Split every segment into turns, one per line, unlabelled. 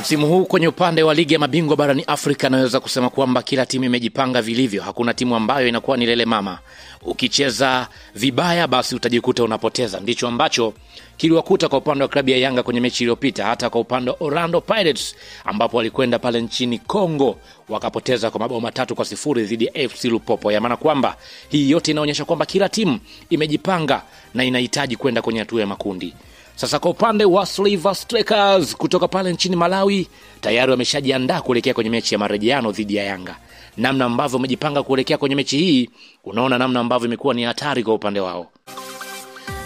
Msimu huu kwenye upande wa ligi ya mabingwa barani Afrika naweza kusema kwamba kila timu imejipanga vilivyo. Hakuna timu ambayo inakuwa ni lele mama. Ukicheza vibaya basi utajikuta unapoteza. Ndicho ambacho kiliwakuta kwa upande wa klabu ya Yanga kwenye mechi iliyopita, hata kwa upande wa Orlando Pirates ambapo walikwenda pale nchini Kongo wakapoteza kwa mabao 3-0 dhidi ya FC Lupopo. Ya maana kwamba hii yote inaonyesha kwamba kila timu imejipanga na inahitaji kwenda kwenye hatua ya makundi. Sasa kwa upande wa Silver Strikers kutoka pale nchini Malawi tayari wameshajiandaa kuelekea kwenye mechi ya marejeano dhidi ya Yanga. Namna ambavyo wamejipanga kuelekea kwenye mechi hii, unaona namna ambavyo imekuwa ni hatari kwa upande wao.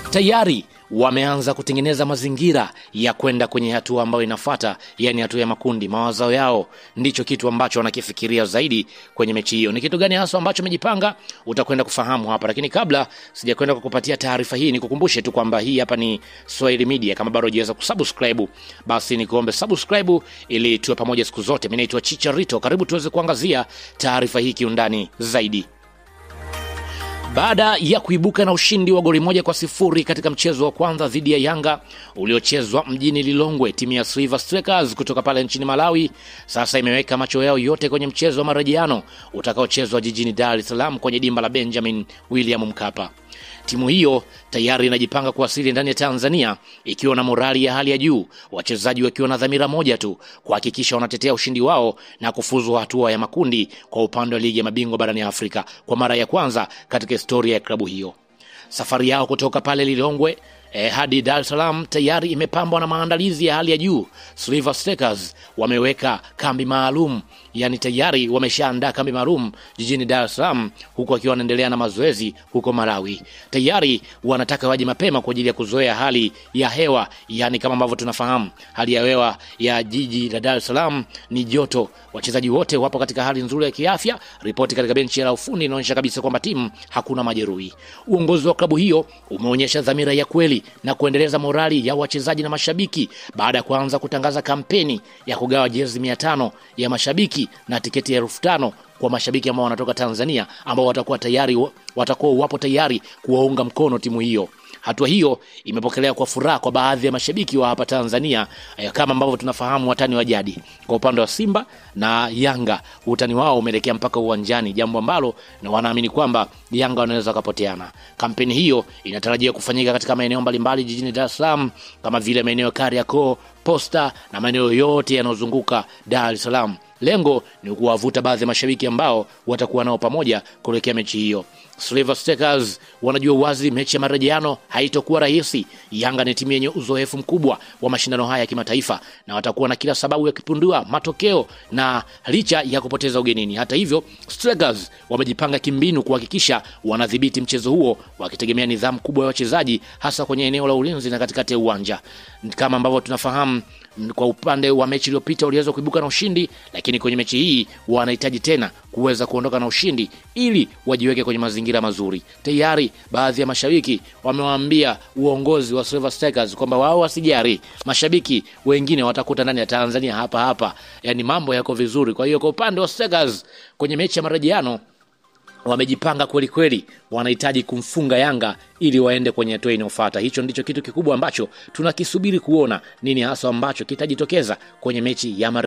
Tayari wameanza kutengeneza mazingira ya kwenda kwenye hatua ambayo inafuata, yani hatua ya makundi. Mawazo yao ndicho kitu ambacho wanakifikiria zaidi kwenye mechi hiyo. Ni kitu gani hasa ambacho wamejipanga? Utakwenda kufahamu hapa. Lakini kabla sijakwenda kukupatia taarifa hii, nikukumbushe tu kwamba hii hapa ni Swahili Media. Kama bado hujaweza kusubscribe, basi nikuombe subscribe ili tuwe pamoja siku zote. Mimi naitwa Chicharito. Karibu tuweze kuangazia taarifa hii kiundani zaidi. Baada ya kuibuka na ushindi wa goli 1-0 katika mchezo wa kwanza dhidi ya Yanga uliochezwa mjini Lilongwe, timu ya Silver Strikers kutoka pale nchini Malawi sasa imeweka macho yao yote kwenye mchezo wa marejeano utakaochezwa jijini Dar es Salaam kwenye dimba la Benjamin William Mkapa. Timu hiyo tayari inajipanga kuwasili ndani ya Tanzania ikiwa na morali ya hali ya juu, wachezaji wakiwa na dhamira moja tu, kuhakikisha wanatetea ushindi wao na kufuzu hatua ya makundi kwa upande wa ligi ya mabingwa barani Afrika kwa mara ya kwanza katika historia ya klabu hiyo. Safari yao kutoka pale Lilongwe hadi Dar es Salaam tayari imepambwa na maandalizi ya hali ya juu. Silver Strikers wameweka kambi maalum, yani tayari wameshaandaa kambi maalum jijini Dar es Salaam, huko wakiwa wanaendelea na mazoezi huko Malawi. Tayari wanataka waje mapema kwa ajili ya kuzoea hali ya hewa, yani kama ambavyo tunafahamu hali ya hewa ya jiji la Dar es Salaam ni joto. Wachezaji wote wapo katika hali nzuri ya kiafya. Ripoti katika benchi la ufundi inaonyesha kabisa kwamba timu hakuna majeruhi. Uongozi wa klabu hiyo umeonyesha dhamira ya kweli na kuendeleza morali ya wachezaji na mashabiki baada ya kuanza kutangaza kampeni ya kugawa jezi 500 ya mashabiki na tiketi ya 5,000 kwa mashabiki ambao wanatoka Tanzania ambao watakuwa wapo tayari kuwaunga mkono timu hiyo. Hatua hiyo imepokelewa kwa furaha kwa baadhi ya mashabiki wa hapa Tanzania, kama ambavyo tunafahamu watani wa jadi. Kwa upande wa Simba na Yanga, utani wao umeelekea mpaka uwanjani, jambo ambalo na wanaamini kwamba Yanga wanaweza kupoteana. Kampeni hiyo inatarajiwa kufanyika katika maeneo mbalimbali jijini Dar es Salaam kama vile maeneo ya Kariakoo, Posta na maeneo yote yanayozunguka Dar es Salaam. Lengo ni kuwavuta baadhi ya mashabiki ambao watakuwa nao pamoja kuelekea mechi hiyo. Silver Strikers wanajua wazi mechi ya marejeano haitakuwa rahisi. Yanga ni timu yenye uzoefu mkubwa wa mashindano haya ya kimataifa na watakuwa na kila sababu ya kupindua matokeo na licha ya kupoteza ugenini. Hata hivyo, Strikers wamejipanga kimbinu kuhakikisha wanadhibiti mchezo huo, wakitegemea nidhamu kubwa ya wachezaji hasa kwenye eneo la ulinzi na katikati ya uwanja. Kama ambavyo tunafahamu, kwa upande wa mechi iliyopita waliweza kuibuka na ushindi, lakini kwenye mechi hii wanahitaji tena kuweza kuondoka na ushindi ili wajiweke kwenye mazingira mazuri. Tayari baadhi ya mashabiki wamewaambia uongozi wa Silver Strikers kwamba wao wasijari, mashabiki wengine watakuta ndani ya Tanzania hapa, yani mambo yako vizuri. Kwa hiyo kwa upande wa Strikers kwenye mechi ya marejeano wamejipanga kweli kweli, wanahitaji kumfunga Yanga ili waende kwenye hatua inayofuata. Hicho ndicho kitu kikubwa ambacho tunakisubiri kuona nini hasa ambacho kitajitokeza kwenye mechi ya